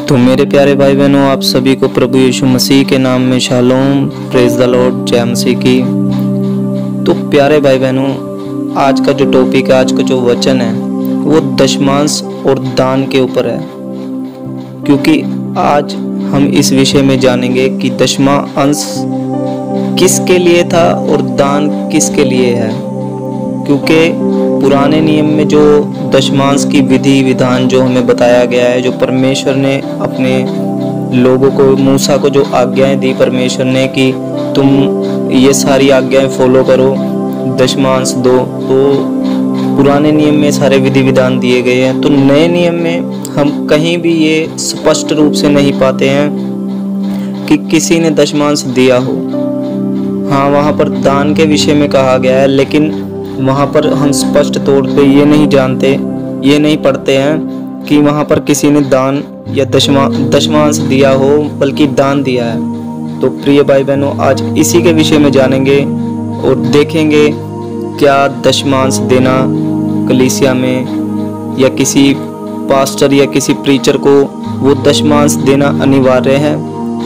तो मेरे प्यारे भाई बहनों, आप सभी को प्रभु यीशु मसीह के नाम में शालोम, प्रेज द लॉर्ड, जय मसीह की। तो प्यारे भाई बहनों, आज का जो टॉपिक है, आज का जो वचन है वो दशमांश और दान के ऊपर है। क्योंकि आज हम इस विषय में जानेंगे कि दशमां अंश किसके लिए था और दान किसके लिए है। क्योंकि पुराने नियम में जो दशमांश की विधि विधान जो हमें बताया गया है, जो परमेश्वर ने अपने लोगों को, मूसा को जो आज्ञाएं दी परमेश्वर ने कि तुम ये सारी आज्ञाएं फॉलो करो, दशमांश दो, तो पुराने नियम में सारे विधि विधान दिए गए हैं। तो नए नियम में हम कहीं भी ये स्पष्ट रूप से नहीं पाते हैं कि किसी ने दशमांश दिया हो। हाँ, वहाँ पर दान के विषय में कहा गया है, लेकिन वहाँ पर हम स्पष्ट तौर पे ये नहीं जानते, ये नहीं पढ़ते हैं कि वहाँ पर किसी ने दान या दशमांश दिया हो, बल्कि दान दिया है। तो प्रिय भाई बहनों, आज इसी के विषय में जानेंगे और देखेंगे क्या दशमांश देना कलीसिया में या किसी पास्टर या किसी प्रीचर को वो दशमांश देना अनिवार्य है।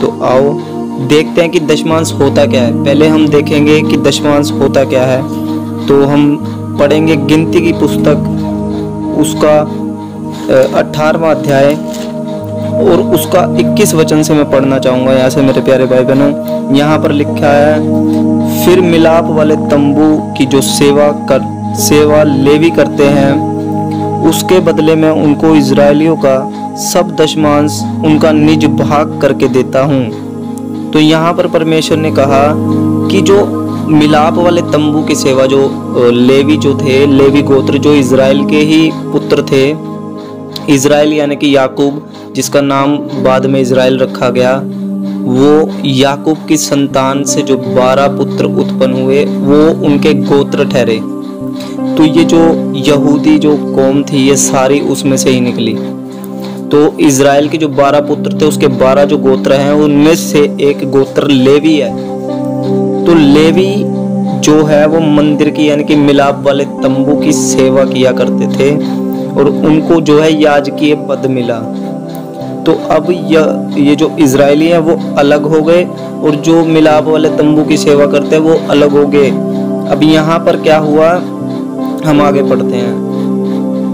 तो आओ देखते हैं कि दशमांश होता क्या है। पहले हम देखेंगे कि दशमांश होता क्या है। तो हम पढ़ेंगे गिनती की पुस्तक, उसका 18वां अध्याय और उसका 21 वचन से मैं पढ़ना चाहूँगा यहाँ से मेरे प्यारे भाई बहनों। यहाँ पर लिखा है, फिर मिलाप वाले तंबू की जो सेवा लेवी करते हैं, उसके बदले में उनको इजरायलियों का सब दशमांश उनका निज भाग करके देता हूँ। तो यहाँ पर परमेश्वर ने कहा कि जो मिलाप वाले तंबू की सेवा, जो लेवी जो थे, लेवी गोत्र जो इजराइल के ही पुत्र थे, इजराइल यानी कि याकूब, जिसका नाम बाद में इजराइल रखा गया, वो याकूब की संतान से जो 12 पुत्र उत्पन्न हुए वो उनके गोत्र ठहरे। तो ये जो यहूदी जो कौम थी ये सारी उसमें से ही निकली। तो इजराइल के जो 12 पुत्र थे उसके 12 जो गोत्र हैं उनमें से एक गोत्र लेवी है। तो लेवी जो है वो मंदिर की यानी कि मिलाप वाले तंबू की सेवा किया करते थे और उनको जो है याजकीय पद मिला। तो अब ये जो इजरायली हैं वो अलग हो गए और जो मिलाप वाले तंबू की सेवा करते हैं वो अलग हो गए। अब यहाँ पर क्या हुआ, हम आगे पढ़ते हैं।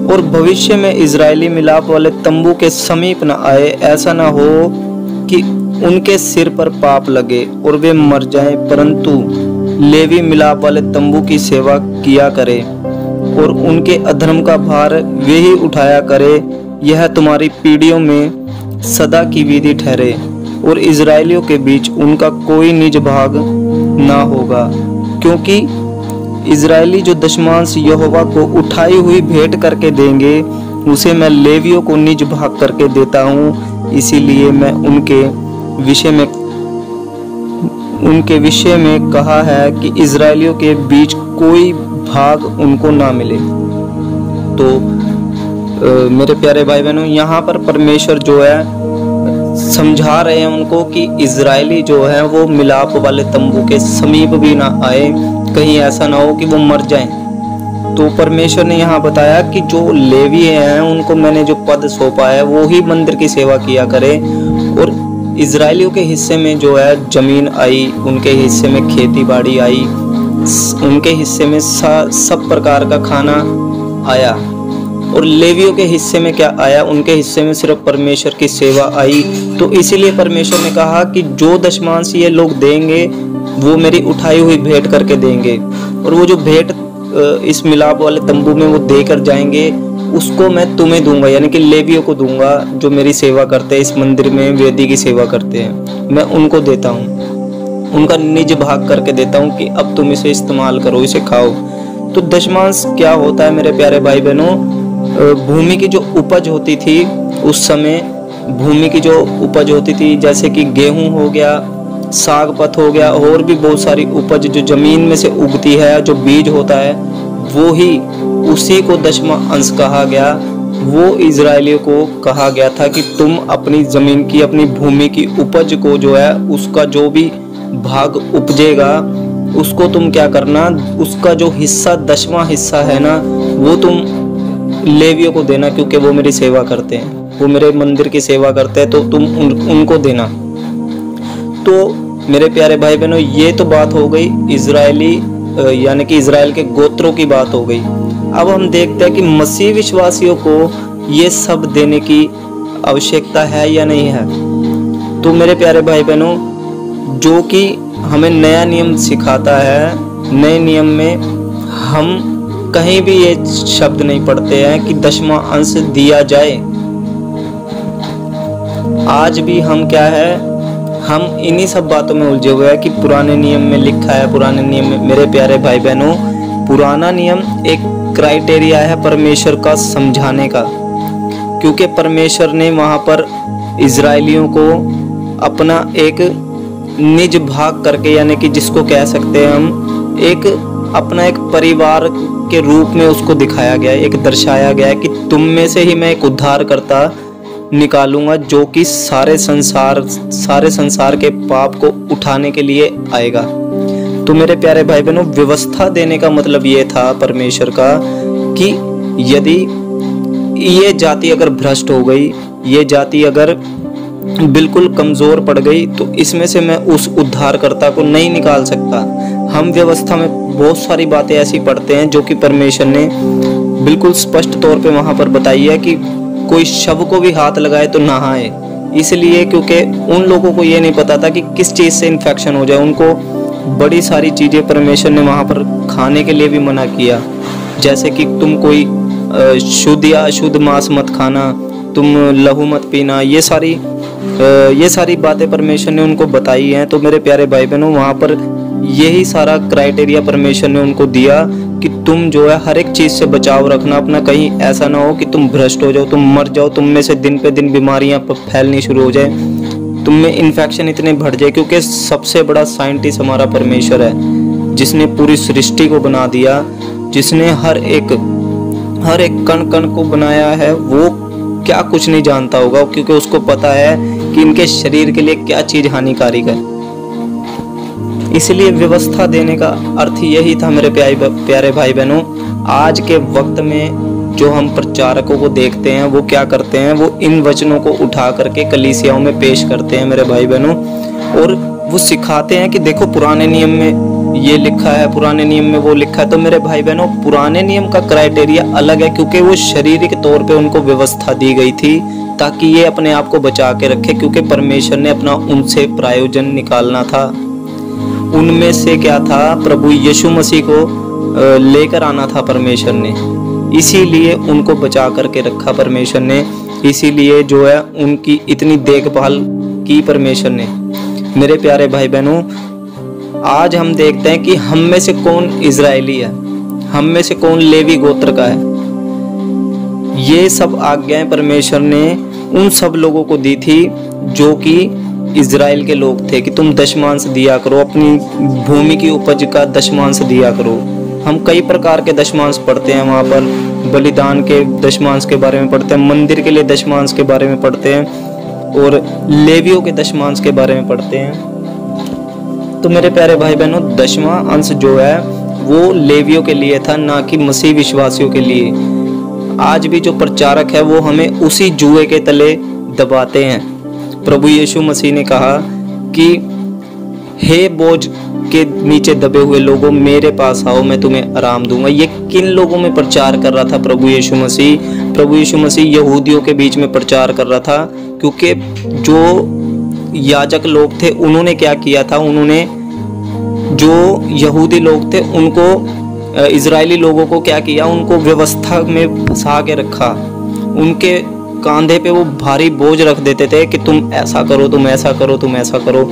और भविष्य में इजरायली मिलाप वाले तंबू के समीप न आए, ऐसा न हो कि उनके सिर पर पाप लगे और वे मर जाएं, परंतु लेवी मिलाप वाले तंबू की सेवा किया करे और उनके अधर्म का भार वे ही उठाया करे। यह तुम्हारी पीढ़ियों में सदा की विधि ठहरे और इजरायलियों के बीच उनका कोई निज भाग ना होगा। क्योंकि इजरायली जो दशमांश यहोवा को उठाई हुई भेंट करके देंगे, उसे मैं लेवियों को निज भाग करके देता हूँ। इसीलिए मैं उनके विषय में कहा है कि इजरायलियों के बीच कोई भाग उनको ना मिले। तो मेरे प्यारे भाई बहनों, यहाँ पर परमेश्वर जो है समझा रहे हैं उनको कि इजरायली जो है वो मिलाप वाले तंबू के समीप भी ना आए, कहीं ऐसा ना हो कि वो मर जाएं। तो परमेश्वर ने यहाँ बताया कि जो लेवी हैं उनको मैंने जो पद सौंपा है वो ही मंदिर की सेवा किया करे। और इजरायलियों के हिस्से में जो है जमीन आई, उनके हिस्से में खेती बाड़ी आई, उनके हिस्से में सब प्रकार का खाना आया। और लेवियों के हिस्से में क्या आया, उनके हिस्से में सिर्फ परमेश्वर की सेवा आई। तो इसीलिए परमेश्वर ने कहा कि जो दशमांश ये लोग देंगे वो मेरी उठाई हुई भेंट करके देंगे, और वो जो भेंट इस मिलाप वाले तंबू में वो देकर जाएंगे उसको मैं तुम्हें दूंगा, यानी कि लेवियों को दूंगा जो मेरी सेवा करते हैं, इस मंदिर में वेदी की सेवा करते हैं। मैं उनको देता हूँ, उनका निज भाग करके देता हूँ कि अब तुम इसे इस्तेमाल करो, इसे खाओ। तो दशमांश क्या होता है मेरे प्यारे भाई बहनों, भूमि की जो उपज होती थी उस समय, भूमि की जो उपज होती थी जैसे कि गेहूं हो गया, साग पत हो गया, और भी बहुत सारी उपज जो जमीन में से उगती है, जो बीज होता है, वो ही उसी को दशमां अंश कहा गया। वो इजरायलियों को कहा गया था कि तुम अपनी जमीन की, अपनी भूमि की उपज को जो है उसका जो भी भाग उपजेगा उसको तुम क्या करना, उसका जो हिस्सा, 10वां हिस्सा है ना, वो तुम लेवियों को देना, क्योंकि वो मेरी सेवा करते हैं। वो मेरे मंदिर की सेवा करते हैं, तो तुम उनको देना। तो मेरे प्यारे भाई बहनों, ये तो बात हो गई इजरायली यानी कि इजराइल के गोत्रों की बात हो गई। अब हम देखते हैं कि मसीह विश्वासियों को ये सब देने की आवश्यकता है या नहीं है। तो मेरे प्यारे भाई बहनों, जो कि हमें नया नियम सिखाता है, नए नियम में हम कहीं भी ये शब्द नहीं पढ़ते हैं कि 10वां अंश दिया जाए। आज भी हम क्या है, हम इन्हीं सब बातों में उलझे हुए हैं कि पुराने नियम में लिखा है, पुराने नियम में। मेरे प्यारे भाई बहनों, पुराना नियम एक क्राइटेरिया है परमेश्वर का समझाने का, क्योंकि परमेश्वर ने वहाँ पर इजरायलियों को अपना एक निज भाग करके, यानी कि जिसको कह सकते हैं हम, एक अपना एक परिवार के रूप में उसको दिखाया गया है, एक दर्शाया गया है कि तुम में से ही मैं एक उद्धारकर्ता निकालूंगा जो कि सारे संसार के पाप को उठाने के लिए आएगा। तो मेरे प्यारे भाई बहनों, व्यवस्था देने का मतलब ये था परमेश्वर का कि यदि ये जाति अगर भ्रष्ट हो गई, ये जाति अगर बिल्कुल कमजोर पड़ गई, तो इसमें से मैं उस उद्धारकर्ता को नहीं निकाल सकता। हम व्यवस्था में बहुत सारी बातें ऐसी पढ़ते हैं जो कि परमेश्वर ने बिल्कुल स्पष्ट तौर पे वहां पर बताई है कि कोई शव को भी हाथ लगाए तो नहाए, इसलिए क्योंकि उन लोगों को ये नहीं पता था कि किस चीज़ से इन्फेक्शन हो जाए। उनको बड़ी सारी चीज़ें परमेश्वर ने वहाँ पर खाने के लिए भी मना किया, जैसे कि तुम कोई शुद्ध या अशुद्ध मांस मत खाना, तुम लहू मत पीना, ये सारी बातें परमेश्वर ने उनको बताई हैं। तो मेरे प्यारे भाई बहनों, वहाँ पर यही सारा क्राइटेरिया परमेश्वर ने उनको दिया कि तुम जो है हर एक चीज़ से बचाव रखना अपना, कहीं ऐसा ना हो कि तुम भ्रष्ट हो जाओ, तुम मर जाओ, तुम में से दिन पे दिन बीमारियां फैलनी शुरू हो जाए, तुम में इन्फेक्शन इतने बढ़ जाए। क्योंकि सबसे बड़ा साइंटिस्ट हमारा परमेश्वर है, जिसने पूरी सृष्टि को बना दिया, जिसने हर एक कण कण को बनाया है। वो क्या कुछ नहीं जानता होगा, क्योंकि उसको पता है कि इनके शरीर के लिए क्या चीज़ हानिकारक है। इसलिए व्यवस्था देने का अर्थ यही था मेरे प्यारे भाई बहनों। आज के वक्त में जो हम प्रचारकों को देखते हैं, वो क्या करते हैं, वो इन वचनों को उठा करके कलीसियाओं में पेश करते हैं मेरे भाई बहनों, और वो सिखाते हैं कि देखो पुराने नियम में ये लिखा है, पुराने नियम में वो लिखा है। तो मेरे भाई बहनों, पुराने नियम का क्राइटेरिया अलग है, क्योंकि वो शारीरिक तौर पे उनको व्यवस्था दी गई थी ताकि ये अपने आप को बचा के रखे, क्योंकि परमेश्वर ने अपना उनसे प्रयोजन निकालना था। उनमें से क्या था, प्रभु यीशु मसीह को लेकर आना था परमेश्वर ने, इसीलिए उनको बचा करके रखा परमेश्वर ने, इसीलिए जो है उनकी इतनी देखभाल की परमेश्वर ने। मेरे प्यारे भाई बहनों, आज हम देखते हैं कि हम में से कौन इजरायली है, हम में से कौन लेवी गोत्र का है। ये सब आज्ञाएं परमेश्वर ने उन सब लोगों को दी थी जो कि इजराइल के लोग थे, कि तुम दशमांश दिया करो, अपनी भूमि की उपज का दशमांश दिया करो। हम कई प्रकार के दशमांश पढ़ते हैं, वहाँ पर बलिदान के दशमांश के बारे में पढ़ते हैं, मंदिर के लिए दशमांश के बारे में पढ़ते हैं, और लेवियों के दशमांश के बारे में पढ़ते हैं। तो मेरे प्यारे भाई बहनों, 10वां अंश जो है वो लेवियों के लिए था, ना कि मसीह विश्वासियों के लिए। आज भी जो प्रचारक है वो हमें उसी जुए के तले दबाते हैं। प्रभु यीशु मसीह ने कहा कि हे बोझ के नीचे दबे हुए लोगों, मेरे पास आओ, मैं तुम्हें आराम दूंगा। ये किन लोगों में प्रचार कर रहा था प्रभु यीशु मसीह? प्रभु यीशु मसीह यहूदियों के बीच में प्रचार कर रहा था, क्योंकि जो याजक लोग थे उन्होंने क्या किया था, उन्होंने जो यहूदी लोग थे उनको, इजरायली लोगों को क्या किया, उनको व्यवस्था में फंसा के रखा। उनके कांधे पे वो भारी बोझ रख देते थे कि तुम ऐसा करो, तुम ऐसा करो, तुम ऐसा करो।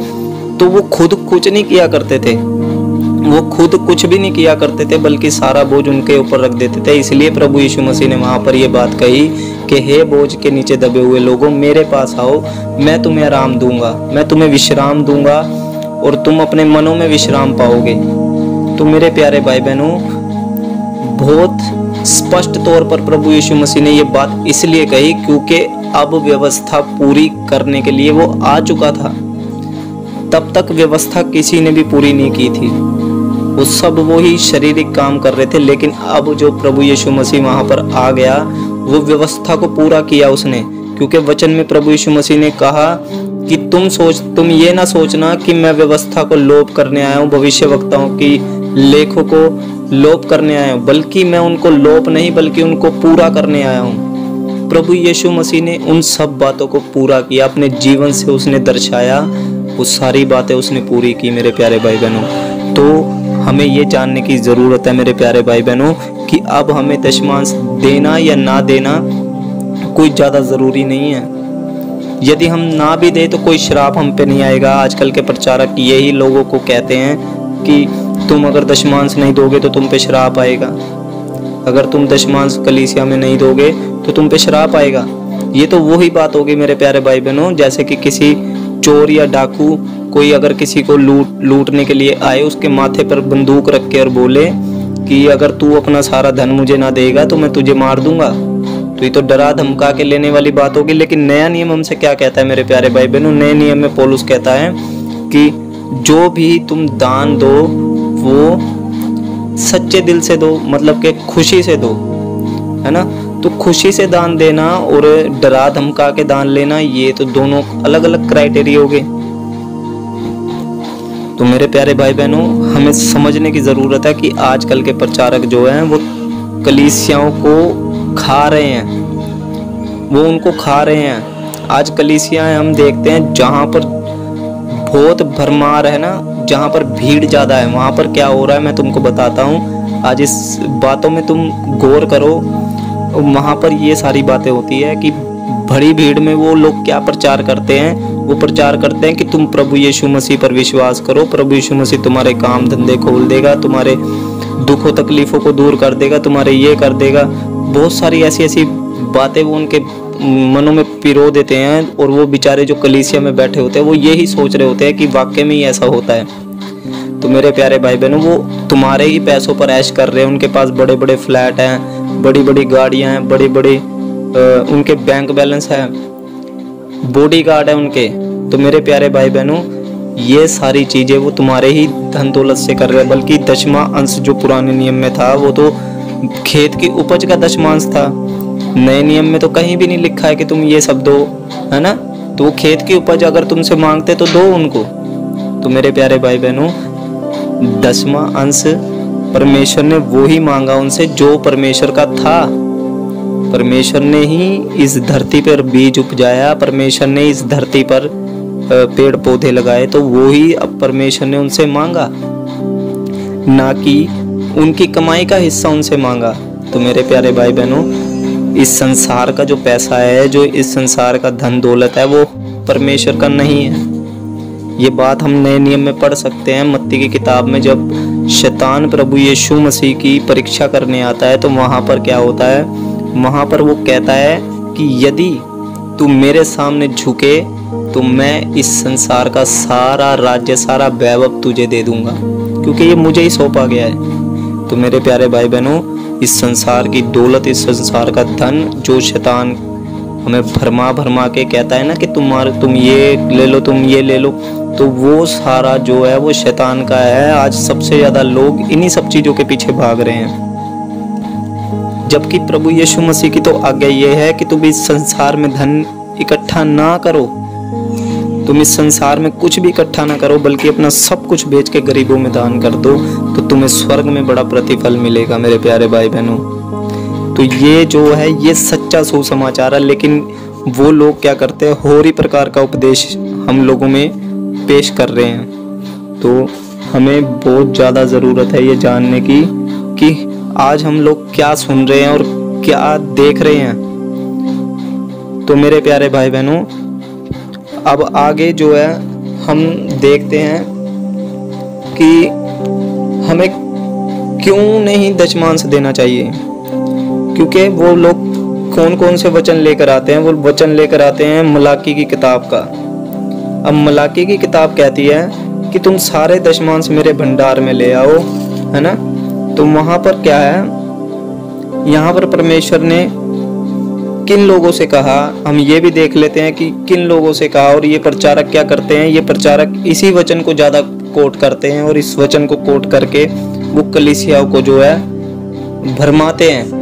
तो वो खुद कुछ नहीं किया करते थे, वो खुद कुछ भी नहीं किया करते थे, बल्कि सारा बोझ उनके ऊपर रख देते थे। इसलिए प्रभु यीशु मसीह ने वहाँ पर ये बात कही कि हे बोझ के नीचे दबे हुए लोगों, मेरे पास आओ, मैं तुम्हें आराम दूंगा, मैं तुम्हें विश्राम दूंगा, और तुम अपने मनों में विश्राम पाओगे। तो मेरे प्यारे भाई बहनों, बहुत स्पष्ट तौर पर प्रभु यीशु मसीह ने ये बात इसलिए कही क्योंकि अब व्यवस्था पूरी करने के लिए वो आ चुका था। तब तक व्यवस्था किसी ने भी पूरी नहीं की थी, वो सब वो ही शारीरिक काम कर रहे थे। लेकिन अब जो प्रभु यीशु मसीह वहाँ पर आ गया, वो व्यवस्था को पूरा किया उसने, क्योंकि वचन में प्रभु यीशु मसीह ने कहा कि तुम ये ना सोचना कि मैं व्यवस्था को लोप करने आया हूँ, भविष्यवक्ताओं की लेखों को लोप करने आया हूँ, बल्कि मैं उनको लोप नहीं बल्कि उनको पूरा करने आया हूँ। प्रभु यीशु मसीह ने उन सब बातों को पूरा किया, अपने जीवन से उसने दर्शाया, वो सारी बातें उसने पूरी की मेरे प्यारे भाई बहनों। तो हमें ये जानने की ज़रूरत है मेरे प्यारे भाई बहनों कि अब हमें दशमांश देना या ना देना कोई ज़्यादा ज़रूरी नहीं है। यदि हम ना भी दें तो कोई श्राप हम पे नहीं आएगा। आजकल के प्रचारक यही लोगों को कहते हैं कि तुम अगर दशमांश नहीं दोगे तो तुम पे श्राप आएगा, अगर तुम दशमांश कलीसिया में नहीं दोगे तो तुम पे श्राप आएगा। ये तो वही बात होगी मेरे प्यारे भाई बहनों, जैसे कि किसी चोर या डाकू कोई अगर किसी को लूटने के लिए आए, उसके माथे पर बंदूक रख के और बोले कि अगर तू अपना सारा धन मुझे ना देगा तो मैं तुझे मार दूंगा। तो ये तो डरा धमका के लेने वाली बात होगी। लेकिन नया नियम हमसे क्या कहता है मेरे प्यारे भाई बहनों? नए नियम में पौलुस कहता है कि जो भी तुम दान दो वो सच्चे दिल से दो, मतलब कि खुशी से दो, है ना। तो खुशी से दान देना और डरा धमका के दान लेना, ये तो दोनों अलग अलग क्राइटेरिया हो गए। तो मेरे प्यारे भाई बहनों, हमें समझने की ज़रूरत है कि आजकल के प्रचारक जो हैं वो कलीसियाओं को खा रहे हैं, वो उनको खा रहे हैं। आज कलीसियाएं हम देखते हैं जहाँ पर बहुत भरमार है ना, जहाँ पर भीड़ ज़्यादा है, वहाँ पर क्या हो रहा है मैं तुमको बताता हूँ। आज इस बातों में तुम गौर करो। वहाँ पर ये सारी बातें होती है कि बड़ी भीड़ में वो लोग क्या प्रचार करते हैं, वो प्रचार करते हैं कि तुम प्रभु यीशु मसीह पर विश्वास करो, प्रभु यीशु मसीह तुम्हारे काम धंधे खोल देगा, तुम्हारे दुखों तकलीफ़ों को दूर कर देगा, तुम्हारे ये कर देगा। बहुत सारी ऐसी ऐसी बातें वो उनके मनों में पिरो देते हैं, और वो बेचारे जो कलीसिया में बैठे होते हैं वो यही सोच रहे होते हैं कि वाकई में ही ऐसा होता है। तो मेरे प्यारे भाई बहनों, वो तुम्हारे ही पैसों पर ऐश कर रहे हैं। उनके पास बड़े बड़े फ्लैट हैं, बड़ी बड़ी गाड़ियाँ हैं, बड़ी बड़ी उनके बैंक बैलेंस है, बॉडीगार्ड है उनके। तो मेरे प्यारे भाई बहनों, ये सारी चीज़ें वो तुम्हारे ही धन दौलत से कर रहे हैं। बल्कि दशमां अंश जो पुराने नियम में था वो तो खेत की उपज का दशमांश था। नए नियम में तो कहीं भी नहीं लिखा है कि तुम ये सब दो, है ना। तो वो खेत की उपज अगर तुमसे मांगते तो दो उनको। तो मेरे प्यारे भाई बहनों, दसवां अंश परमेश्वर ने वो ही मांगा उनसे जो परमेश्वर का था। परमेश्वर ने ही इस धरती पर बीज उपजाया, परमेश्वर ने इस धरती पर पेड़ पौधे लगाए, तो वो ही अब परमेश्वर ने उनसे मांगा, ना कि उनकी कमाई का हिस्सा उनसे मांगा। तो मेरे प्यारे भाई बहनों, इस संसार का जो पैसा है, जो इस संसार का धन दौलत है, वो परमेश्वर का नहीं है। ये बात हम नए नियम में पढ़ सकते हैं। मत्ती की किताब में जब शैतान प्रभु यीशु मसीह की परीक्षा करने आता है तो वहाँ पर क्या होता है, वहाँ पर वो कहता है कि यदि तू मेरे सामने झुके तो मैं इस संसार का सारा राज्य, सारा वैभव तुझे दे दूंगा, क्योंकि ये मुझे ही सौंपा गया है। तो मेरे प्यारे भाई बहनों, इस संसार की दौलत, इस संसार का धन जो शैतान हमें भरमा भरमा के कहता है ना कि तुम ये ले लो, तुम ये ले लो, तो वो सारा जो है वो शैतान का है। आज सबसे ज़्यादा लोग इन्हीं सब चीज़ों के पीछे भाग रहे हैं, जबकि प्रभु यीशु मसीह की तो आज्ञा ये है कि तुम इस संसार में धन इकट्ठा ना करो, तुम इस संसार में कुछ भी इकट्ठा ना करो, बल्कि अपना सब कुछ बेच के गरीबों में दान कर दो, तो तुम्हें स्वर्ग में बड़ा प्रतिफल मिलेगा मेरे प्यारे भाई बहनों। तो ये जो है ये सच्चा सुसमाचार है। लेकिन वो लोग क्या करते हैं, होरी प्रकार का उपदेश हम लोगों में पेश कर रहे हैं। तो हमें बहुत ज़्यादा ज़रूरत है ये जानने की कि आज हम लोग क्या सुन रहे हैं और क्या देख रहे हैं। तो मेरे प्यारे भाई बहनों, अब आगे जो है हम देखते हैं कि हमें क्यों नहीं दशमांश देना चाहिए, क्योंकि वो लोग कौन कौन से वचन लेकर आते हैं। वो वचन लेकर आते हैं मलाकी की किताब का। अब मलाकी की किताब कहती है कि तुम सारे दशमांश मेरे भंडार में ले आओ, है ना। तो वहाँ पर क्या है, यहाँ पर परमेश्वर ने किन लोगों से कहा, हम ये भी देख लेते हैं कि किन लोगों से कहा। और ये प्रचारक क्या करते हैं, ये प्रचारक इसी वचन को ज़्यादा कोट करते हैं और इस वचन को कोट करके वो कलीसियाओं को जो है भरमाते हैं।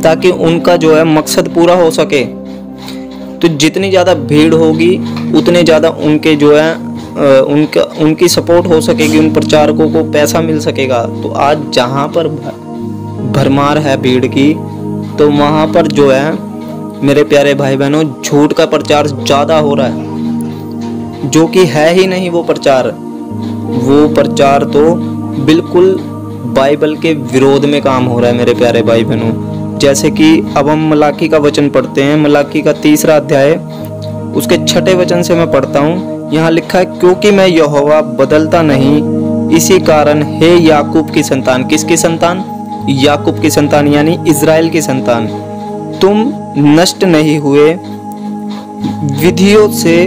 ताकि उनका जो है मकसद पूरा हो सके। तो जितनी ज़्यादा भीड़ होगी उतने ज़्यादा उनके जो है उनकी सपोर्ट हो सकेगी, उन प्रचारकों को पैसा मिल सकेगा। तो आज जहाँ पर भरमार है भीड़ की, तो वहाँ पर जो है मेरे प्यारे भाई बहनों झूठ का प्रचार ज़्यादा हो रहा है, जो कि है ही नहीं वो प्रचार तो बिल्कुल बाइबल के विरोध में काम हो रहा है मेरे प्यारे भाई बहनों। जैसे कि अब हम मलाकी का वचन पढ़ते हैं, मलाकी का 3 अध्याय उसके 6 वचन से मैं पढ़ता हूँ। यहाँ लिखा है, क्योंकि मैं यहोवा बदलता नहीं, इसी कारण हे याकूब की संतान। किसकी संतान? याकूब की संतान यानी इज़राइल की संतान, तुम नष्ट नहीं हुए विधियों से,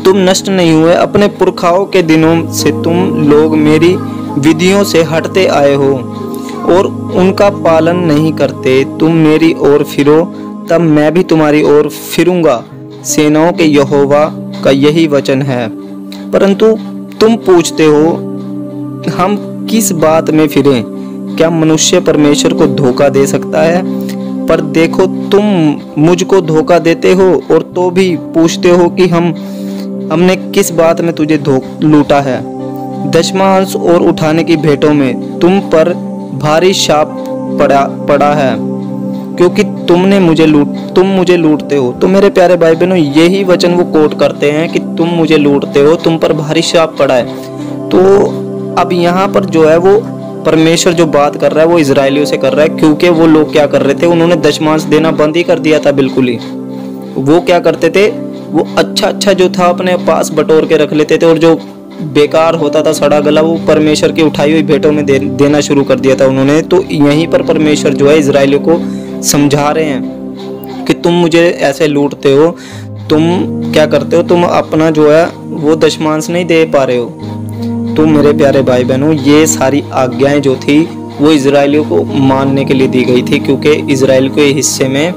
तुम नष्ट नहीं हुए। अपने पुरखाओं के दिनों से तुम लोग मेरी विधियों से हटते आए हो और उनका पालन नहीं करते। तुम मेरी ओर फिरो, तब मैं भी तुम्हारी ओर फिरूंगा, सेनाओं के यहोवा का यही वचन है। परंतु तुम पूछते हो, हम किस बात में फिरें? क्या मनुष्य परमेश्वर को धोखा दे सकता है? पर देखो, तुम मुझको धोखा देते हो और तो भी पूछते हो कि हमने किस बात में तुझे लूटा है। दशमांश और उठाने की भेंटों में तुम पर भारी शाप पड़ा है, क्योंकि तुम मुझे लूटते हो। तो मेरे प्यारे भाई बहनों, यही वचन वो कोट करते हैं कि तुम मुझे लूटते हो, तुम पर भारी शाप पड़ा है। तो अब यहाँ पर जो है वो परमेश्वर जो बात कर रहा है वो इजराइलियों से कर रहा है, क्योंकि वो लोग क्या कर रहे थे, उन्होंने दशमांश देना बंद ही कर दिया था बिल्कुल ही। वो क्या करते थे, वो अच्छा जो था अपने पास बटोर के रख लेते थे, और जो बेकार होता था सड़ा गला वो परमेश्वर की उठाई हुई भेंटों में देना शुरू कर दिया था उन्होंने। तो यहीं पर परमेश्वर जो है इजराइलियों को समझा रहे हैं कि तुम मुझे ऐसे लूटते हो, तुम क्या करते हो, तुम अपना जो है वो दशमांश नहीं दे पा रहे हो। तो मेरे प्यारे भाई बहनों, ये सारी आज्ञाएं जो थी वो इजराइलियों को मानने के लिए दी गई थी, क्योंकि इजराइल के हिस्से में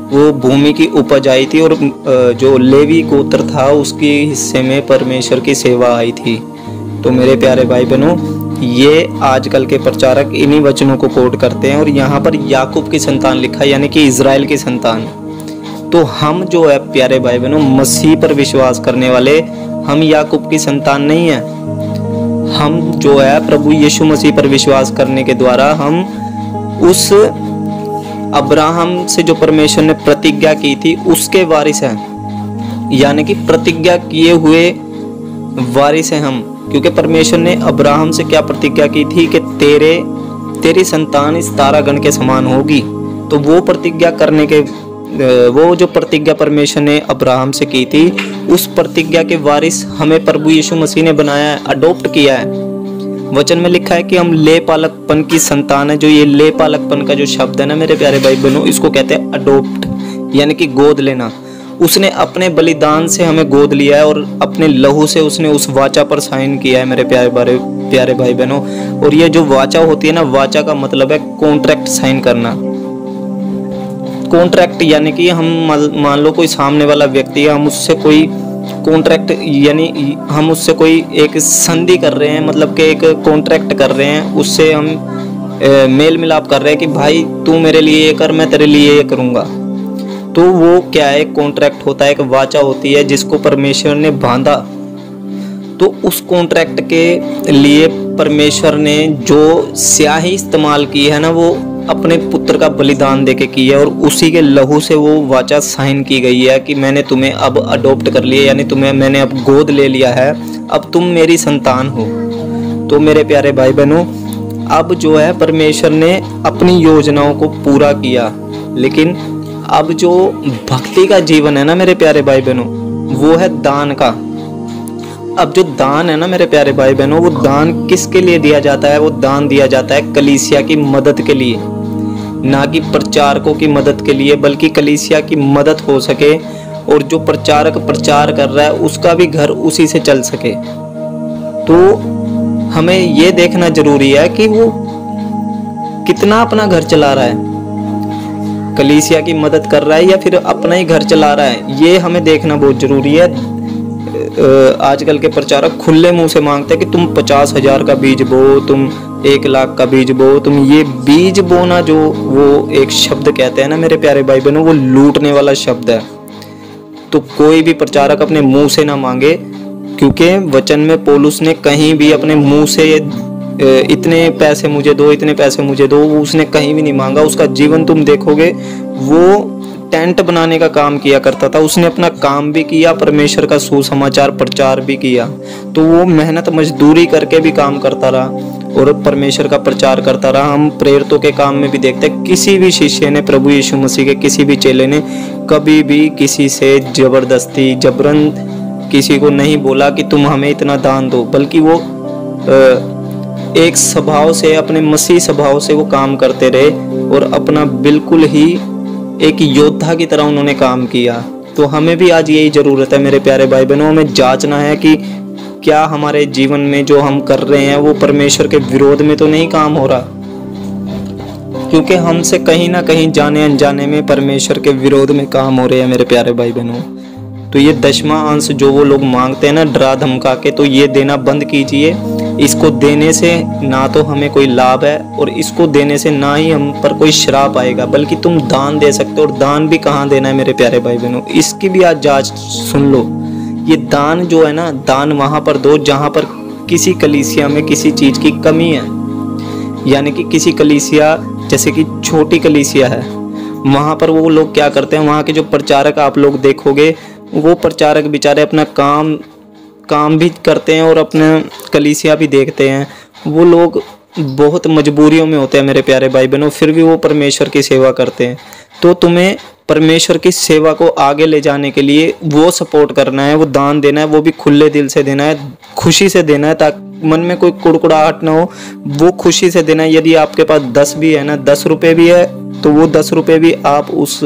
वो भूमि की उपज आई थी, और जो लेवी गोत्र था उसके हिस्से में परमेश्वर की सेवा आई थी। तो मेरे प्यारे भाई बहनों, ये आजकल के प्रचारक इन्हीं वचनों को कोट करते हैं, और यहाँ पर याकूब की संतान लिखा है, यानी कि इजराइल की संतान। तो हम जो है प्यारे भाई बहनों, मसीह पर विश्वास करने वाले, हम याकूब की संतान नहीं है। हम जो है प्रभु यीशु मसीह पर विश्वास करने के द्वारा हम उस अब्राहम से जो परमेश्वर ने प्रतिज्ञा की थी उसके वारिस हैं, यानी कि प्रतिज्ञा किए हुए वारिस हैं हम। क्योंकि परमेश्वर ने अब्राहम से क्या प्रतिज्ञा की थी कि तेरी संतान इस तारागण के समान होगी। तो वो जो प्रतिज्ञा परमेश्वर ने अब्राहम से की थी, उस प्रतिज्ञा के वारिस हमें प्रभु यीशु मसीह ने बनाया है, अडॉप्ट किया है। वचन में लिखा है कि हम ले पालकपन की संतान है। जो ये ले पालकपन का जो शब्द है ना मेरे प्यारे भाई बहनों, इसको कहते हैं अडॉप्ट, यानी कि गोद लेना। उसने अपने बलिदान से हमें गोद लिया है, और अपने लहू से उसने उस वाचा पर साइन किया है मेरे प्यारे भाई बहनों। और ये जो वाचा होती है ना, वाचा का मतलब है कॉन्ट्रैक्ट साइन करना। कॉन्ट्रैक्ट यानी कि हम मान लो कोई सामने वाला व्यक्ति है, हम उससे कोई कॉन्ट्रैक्ट यानी हम उससे कोई एक संधि कर रहे हैं, मतलब कि एक कॉन्ट्रैक्ट कर रहे हैं, उससे हम मेल मिलाप कर रहे हैं कि भाई तू मेरे लिए ये कर, मैं तेरे लिए ये करूँगा। तो वो क्या है, कॉन्ट्रैक्ट होता है, एक वाचा होती है जिसको परमेश्वर ने बांधा। तो उस कॉन्ट्रैक्ट के लिए परमेश्वर ने जो स्याही इस्तेमाल की है ना, वो अपने पुत्र का बलिदान देके की है, और उसी के लहू से वो वाचा साइन की गई है कि मैंने तुम्हें अब अडॉप्ट कर लिया, यानी तुम्हें मैंने अब गोद ले लिया है, अब तुम मेरी संतान हो। तो मेरे प्यारे भाई बहनों, अब जो है परमेश्वर ने अपनी योजनाओं को पूरा किया, लेकिन अब जो भक्ति का जीवन है ना मेरे प्यारे भाई बहनों, वो है दान का। अब जो दान है ना मेरे प्यारे भाई बहनों, वो दान किसके लिए दिया जाता है? वो दान दिया जाता है कलीसिया की मदद के लिए, ना कि प्रचारकों की मदद के लिए, बल्कि कलीसिया की मदद हो सके और जो प्रचारक प्रचार कर रहा है उसका भी घर उसी से चल सके। तो हमें ये देखना जरूरी है कि वो कितना अपना घर चला रहा है, कलीसिया की मदद कर रहा है या फिर अपना ही घर चला रहा है, ये हमें देखना बहुत जरूरी है। आजकल के प्रचारक खुले मुंह से मांगते हैं कि तुम 50,000 का बीज बो, तुम 1 लाख का बीज बो। तुम ये बीज बोना, जो वो एक शब्द कहते हैं ना मेरे प्यारे भाई बहनों, वो लूटने वाला शब्द है। तो कोई भी प्रचारक अपने मुंह से ना मांगे, क्योंकि वचन में पौलुस ने कहीं भी अपने मुंह से इतने पैसे मुझे दो, इतने पैसे मुझे दो, वो उसने कहीं भी नहीं मांगा। उसका जीवन तुम देखोगे, वो टेंट बनाने का काम किया करता था। उसने अपना काम भी किया, परमेश्वर का सुसमाचार प्रचार भी किया। तो वो मेहनत मजदूरी करके भी काम करता रहा और परमेश्वर का प्रचार करता रहा। हम प्रेरितों के काम में भी देखते हैं, किसी भी शिष्य ने, प्रभु यीशु मसीह के किसी भी चेले ने कभी भी किसी से जबरदस्ती जबरन किसी को नहीं बोला कि तुम हमें इतना दान दो, बल्कि वो एक स्वभाव से, अपने मसीह स्वभाव से वो काम करते रहे और अपना बिल्कुल ही एक योद्धा की तरह उन्होंने काम किया। तो हमें भी आज यही ज़रूरत है मेरे प्यारे भाई बहनों, हमें जांचना है कि क्या हमारे जीवन में जो हम कर रहे हैं वो परमेश्वर के विरोध में तो नहीं काम हो रहा, क्योंकि हमसे कहीं ना कहीं जाने अनजाने में परमेश्वर के विरोध में काम हो रहे हैं मेरे प्यारे भाई बहनों। तो ये 10वां अंश जो वो लोग मांगते हैं ना डरा धमका के, तो ये देना बंद कीजिए। इसको देने से ना तो हमें कोई लाभ है और इसको देने से ना ही हम पर कोई श्राप आएगा, बल्कि तुम दान दे सकते हो। और दान भी कहाँ देना है मेरे प्यारे भाई बहनों, इसकी भी आज जांच सुन लो। ये दान जो है ना, दान वहाँ पर दो जहाँ पर किसी कलीसिया में किसी चीज़ की कमी है, यानी कि किसी कलीसिया, जैसे कि छोटी कलीसिया है, वहाँ पर वो लोग क्या करते हैं, वहाँ के जो प्रचारक आप लोग देखोगे, वो प्रचारक बेचारे अपना काम भी करते हैं और अपने कलीसिया भी देखते हैं। वो लोग बहुत मजबूरियों में होते हैं मेरे प्यारे भाई बहनों, फिर भी वो परमेश्वर की सेवा करते हैं। तो तुम्हें परमेश्वर की सेवा को आगे ले जाने के लिए वो सपोर्ट करना है, वो दान देना है, वो भी खुले दिल से देना है, खुशी से देना है, ताकि मन में कोई कुड़कुड़ाहट ना हो। वो खुशी से देना है। यदि आपके पास 10 भी है ना, 10 रुपये भी है, तो वो 10 रुपये भी आप उस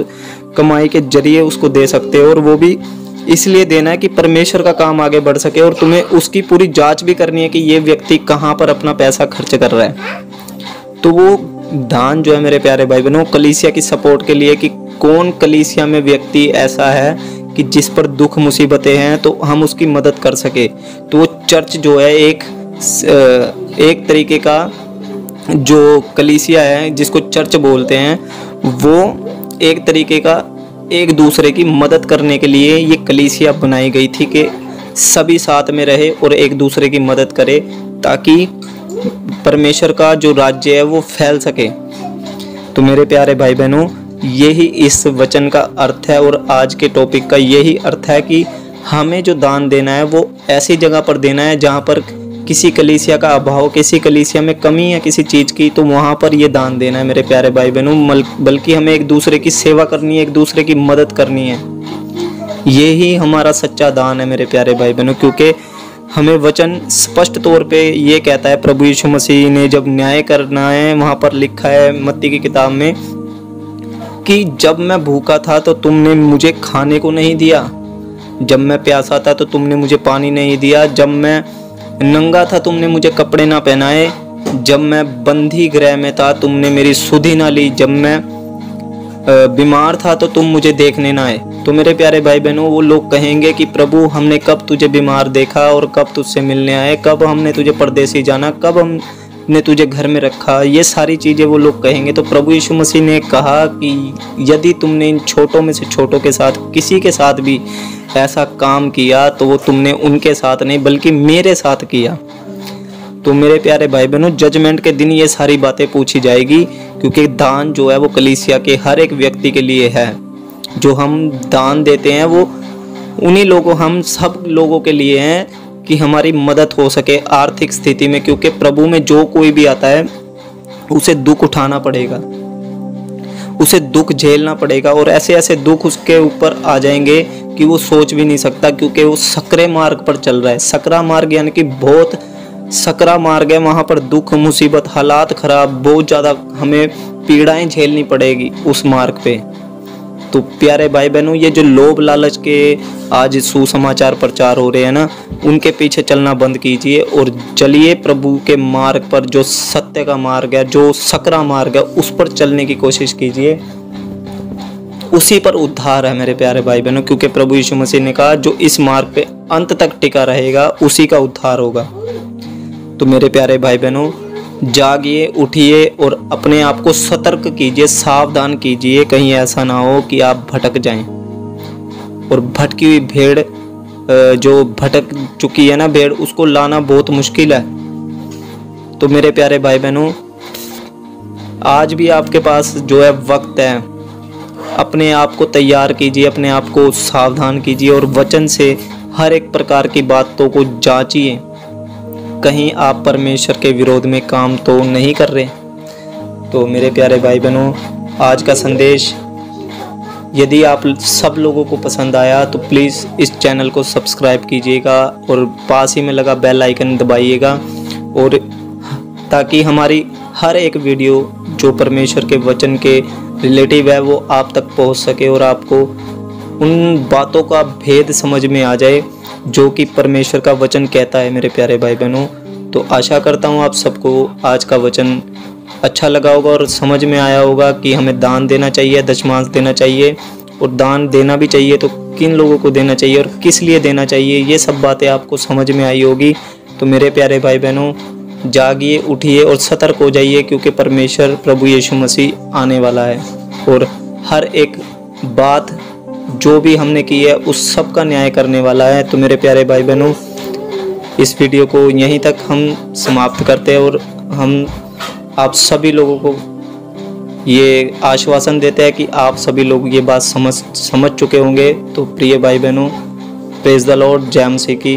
कमाई के जरिए उसको दे सकते हो, और वो भी इसलिए देना है कि परमेश्वर का काम आगे बढ़ सके। और तुम्हें उसकी पूरी जांच भी करनी है कि ये व्यक्ति कहाँ पर अपना पैसा खर्च कर रहा है। तो वो दान जो है मेरे प्यारे भाई बहनों, कलीसिया की सपोर्ट के लिए, कि कौन कलीसिया में व्यक्ति ऐसा है कि जिस पर दुख मुसीबतें हैं तो हम उसकी मदद कर सके। तो वो चर्च जो है एक तरीके का जो कलीसिया है जिसको चर्च बोलते हैं, वो एक तरीके का एक दूसरे की मदद करने के लिए ये कलीसिया बनाई गई थी कि सभी साथ में रहे और एक दूसरे की मदद करे, ताकि परमेश्वर का जो राज्य है वो फैल सके। तो मेरे प्यारे भाई बहनों, यही इस वचन का अर्थ है और आज के टॉपिक का यही अर्थ है कि हमें जो दान देना है वो ऐसी जगह पर देना है जहाँ पर किसी कलीसिया का अभाव, किसी कलीसिया में कमी है किसी चीज़ की, तो वहाँ पर ये दान देना है मेरे प्यारे भाई बहनों। बल्कि हमें एक दूसरे की सेवा करनी है, एक दूसरे की मदद करनी है। यही हमारा सच्चा दान है मेरे प्यारे भाई बहनों, क्योंकि हमें वचन स्पष्ट तौर पे ये कहता है, प्रभु यीशु मसीह ने जब न्याय करना है, वहाँ पर लिखा है मत्ती की किताब में कि जब मैं भूखा था तो तुमने मुझे खाने को नहीं दिया, जब मैं प्यासा था तो तुमने मुझे पानी नहीं दिया, जब मैं नंगा था तुमने मुझे कपड़े ना पहनाए, जब मैं बंदी गृह में था तुमने मेरी सुधि ना ली, जब मैं बीमार था तो तुम मुझे देखने ना आए। तो मेरे प्यारे भाई बहनों, वो लोग कहेंगे कि प्रभु हमने कब तुझे बीमार देखा और कब तुझसे मिलने आए, कब हमने तुझे परदेसी जाना, कब हमने तुझे घर में रखा, ये सारी चीज़ें वो लोग कहेंगे। तो प्रभु यीशु मसीह ने कहा कि यदि तुमने इन छोटों में से छोटों के साथ किसी के साथ भी ऐसा काम किया तो वो तुमने उनके साथ नहीं बल्कि मेरे साथ किया। तो मेरे प्यारे भाई बहनों, जजमेंट के दिन ये सारी बातें पूछी जाएगी, क्योंकि दान जो है वो कलीसिया के हर एक व्यक्ति के लिए है। जो हम दान देते हैं वो उन्हीं लोगों, हम सब लोगों के लिए हैं कि हमारी मदद हो सके आर्थिक स्थिति में, क्योंकि प्रभु में जो कोई भी आता है उसे दुख उठाना पड़ेगा, उसे दुख झेलना पड़ेगा, और ऐसे ऐसे दुख उसके ऊपर आ जाएंगे कि वो सोच भी नहीं सकता, क्योंकि वो सकरे मार्ग पर चल रहा है। सकरा मार्ग यानी कि बहुत सकरा मार्ग है, वहाँ पर दुख मुसीबत हालात खराब, बहुत ज़्यादा हमें पीड़ाएं झेलनी पड़ेगी उस मार्ग पे। तो प्यारे भाई बहनों, ये जो लोभ लालच के आज सुसमाचार प्रचार हो रहे हैं ना, उनके पीछे चलना बंद कीजिए और चलिए प्रभु के मार्ग पर, जो सत्य का मार्ग है, जो सकरा मार्ग है, उस पर चलने की कोशिश कीजिए। उसी पर उद्धार है मेरे प्यारे भाई बहनों, क्योंकि प्रभु यीशु मसीह ने कहा जो इस मार्ग पे अंत तक टिका रहेगा उसी का उद्धार होगा। तो मेरे प्यारे भाई बहनों, जागिए, उठिए और अपने आप को सतर्क कीजिए, सावधान कीजिए, कहीं ऐसा ना हो कि आप भटक जाएं। और भटकी हुई भेड़, जो भटक चुकी है ना भेड़, उसको लाना बहुत मुश्किल है। तो मेरे प्यारे भाई बहनों, आज भी आपके पास जो है वक्त है, अपने आप को तैयार कीजिए, अपने आप को सावधान कीजिए और वचन से हर एक प्रकार की बातों को जांचिए, कहीं आप परमेश्वर के विरोध में काम तो नहीं कर रहे। तो मेरे प्यारे भाई बहनों, आज का संदेश यदि आप सब लोगों को पसंद आया तो प्लीज़ इस चैनल को सब्सक्राइब कीजिएगा और पास ही में लगा बेल आइकन दबाइएगा, और ताकि हमारी हर एक वीडियो जो परमेश्वर के वचन के रिलेटिव है वो आप तक पहुंच सके और आपको उन बातों का भेद समझ में आ जाए जो कि परमेश्वर का वचन कहता है। मेरे प्यारे भाई बहनों, तो आशा करता हूँ आप सबको आज का वचन अच्छा लगा होगा और समझ में आया होगा कि हमें दान देना चाहिए, दशमांश देना चाहिए, और दान देना भी चाहिए तो किन लोगों को देना चाहिए और किस लिए देना चाहिए, ये सब बातें आपको समझ में आई होगी। तो मेरे प्यारे भाई बहनों, जागिए, उठिए और सतर्क हो जाइए, क्योंकि परमेश्वर प्रभु यीशु मसीह आने वाला है और हर एक बात जो भी हमने की है उस सब का न्याय करने वाला है। तो मेरे प्यारे भाई बहनों, इस वीडियो को यहीं तक हम समाप्त करते हैं और हम आप सभी लोगों को ये आश्वासन देते हैं कि आप सभी लोग ये बात समझ चुके होंगे। तो प्रिय भाई बहनों, प्रेज द लॉर्ड, जय मसीह की।